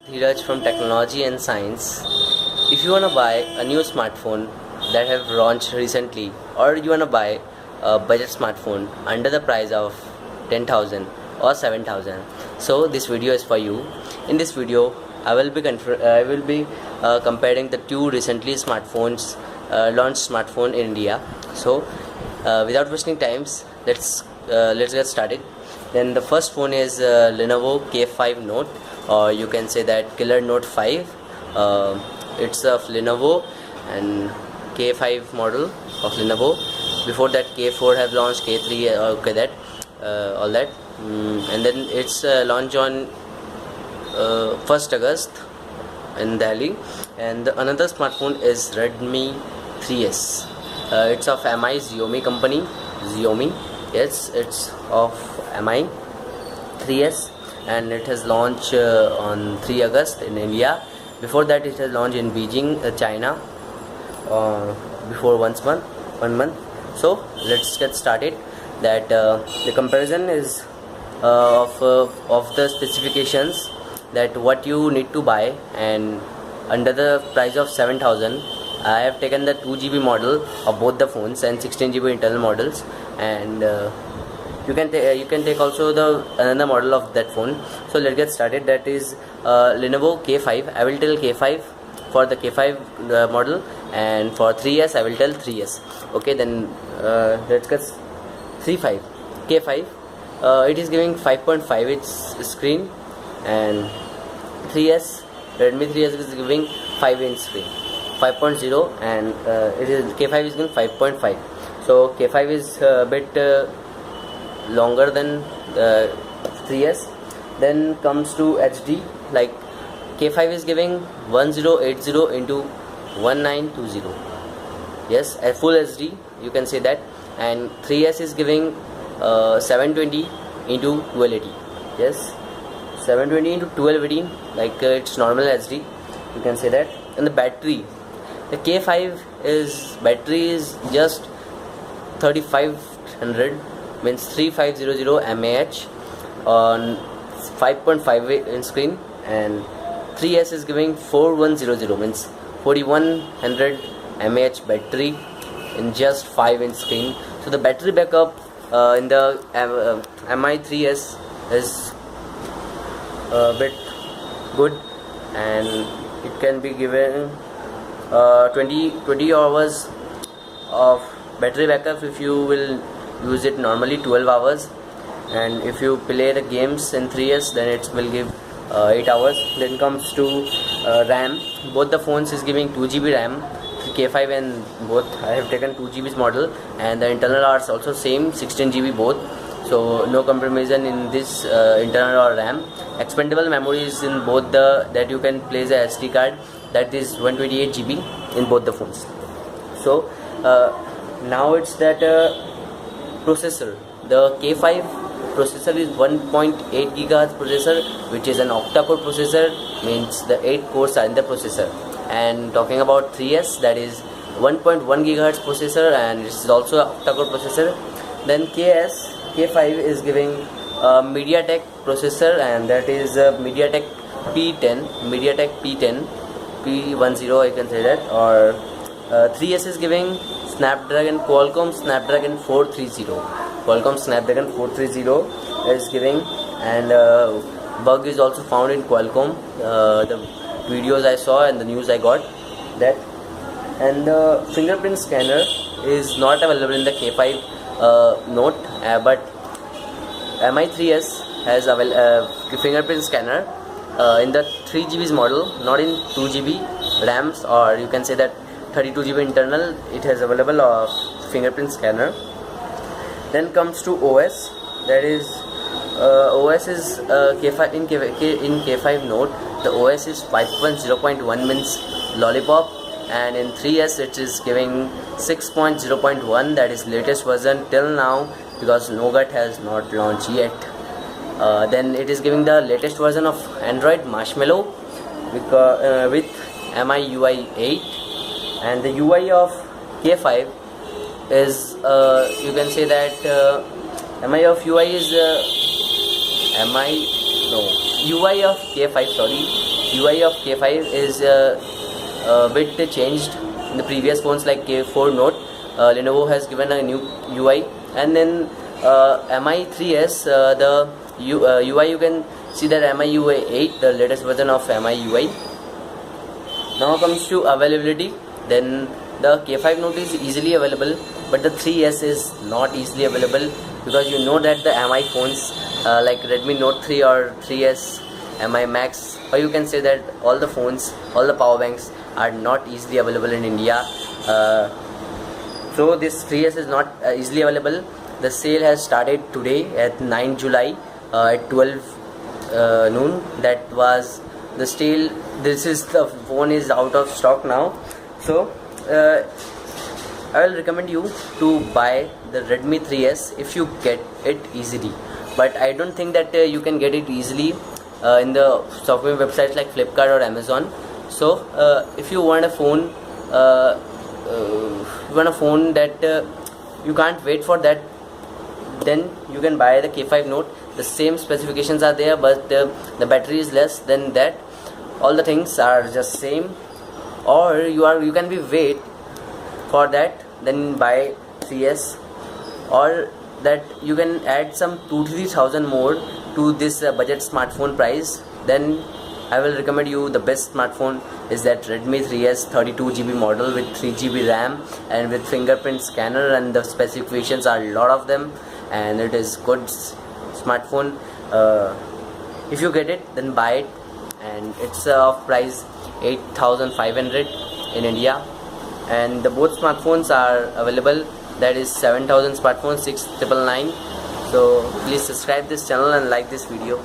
Dheeraj from Technology and Science. If you wanna buy a new smartphone that have launched recently, or you wanna buy a budget smartphone under the price of 10,000 or 7,000, so this video is for you. In this video, I will be comparing the two recently launched smartphone in India. So, without wasting times, let's get started. Then the first phone is Lenovo K5 Note, or you can say that Killer Note 5. It's of Lenovo and K5 model of Lenovo. Before that, K4 have launched, K3, okay, that all that, and then it's launched on 1st August in Delhi. And another smartphone is Redmi 3S. It's of MI Xiaomi company. Xiaomi, yes, it's of MI 3S, and it has launched on 3 August in India. Before that, it has launched in Beijing, China, before 1 month. So let's get started. That the comparison is of the specifications, that what you need to buy, and under the price of 7,000, I have taken the 2GB model of both the phones and 16GB internal models, and you can take also the another model of that phone. So let's get started. That is Lenovo K5. I will tell K5 for the K5 model, and for 3S I will tell 3S. Okay, then let's get 3.5 K5. It is giving 5.5 inch screen, and 3S, Redmi 3S is giving 5 inch screen, 5.0, and it is K5 is giving 5.5. So K5 is a bit longer than 3S. Then comes to HD, like K5 is giving 1080 into 1920. Yes, a full HD, you can say that. And 3S is giving 720 into 1280. Yes, 720 into 1280, like it's normal HD, you can say that. And the battery, the K5 battery is just 3500, means 3500 mAh on 5.5 inch screen, and 3S is giving 4100, means 4100 mAh battery in just 5 inch screen. So the battery backup in the MI 3S is a bit good, and it can be given 20 hours of battery backup if you will use it normally, 12 hours, and if you play the games in 3S, then it will give 8 hours. Then comes to RAM. Both the phones is giving 2GB RAM, K5 and both. I have taken 2GB's model, and the internal are also same, 16GB both. So no compromise in this internal or RAM. Expandable memory is in both that you can place a SD card, that is 128GB in both the phones. So now it's that processor. The K5 processor is 1.8 GHz processor, which is an octa-core processor, means the 8 cores are in the processor. And talking about 3S, that is 1.1 GHz processor, and it is also an octa-core processor. Then K5 is giving MediaTek processor, and that is MediaTek P10, P10, I can say that. Or 3S is giving Qualcomm Snapdragon 430. Qualcomm Snapdragon 430 is giving, and bug is also found in Qualcomm. The videos I saw and the news I got that. And the fingerprint scanner is not available in the K5 Note, but MI 3S has fingerprint scanner in the 3GB's model, not in 2GB RAMs, or you can say that 32GB internal. It has available fingerprint scanner. Then comes to OS. That is OS is K5 in K5 Note. The OS is 5.0.1, means Lollipop, and in 3S it is giving 6.0.1, that is latest version till now, because Nougat has not launched yet. Then it is giving the latest version of Android Marshmallow with MIUI 8, and the UI of K5 is you can say that MI of UI is UI of K5, sorry, UI of K5 is a bit changed in the previous phones like K4 Note. Lenovo has given a new UI, and then Mi 3s, the UI you can see that Mi UI 8, the latest version of Mi UI. Now comes to availability, then the K5 Note is easily available, but the 3s is not easily available, because you know that the Mi phones like Redmi Note 3 or 3s, Mi Max, or you can say that all the phones, all the power banks are not easily available in India. So this 3s is not easily available. The sale has started today at 9 July at 12 noon. That was the sale. This is the phone is out of stock now. So I will recommend you to buy the Redmi 3s if you get it easily, but I don't think that you can get it easily in the shopping websites like Flipkart or Amazon. So if you want a phone, that you can't wait for that, then you can buy the K5 Note. The same specifications are there, but the battery is less than that. All the things are just same. Or you can be wait for that, then buy 3s, or that you can add some 2-3 thousand more to this budget smartphone price. Then I will recommend you the best smartphone is that Redmi 3s 32GB model with 3GB RAM and with fingerprint scanner, and the specifications are a lot of them, and it is good smartphone. If you get it, then buy it, and it's of price 8,500 in India, and the both smartphones are available, that is 7,000 smartphones 6,999. So please subscribe this channel and like this video.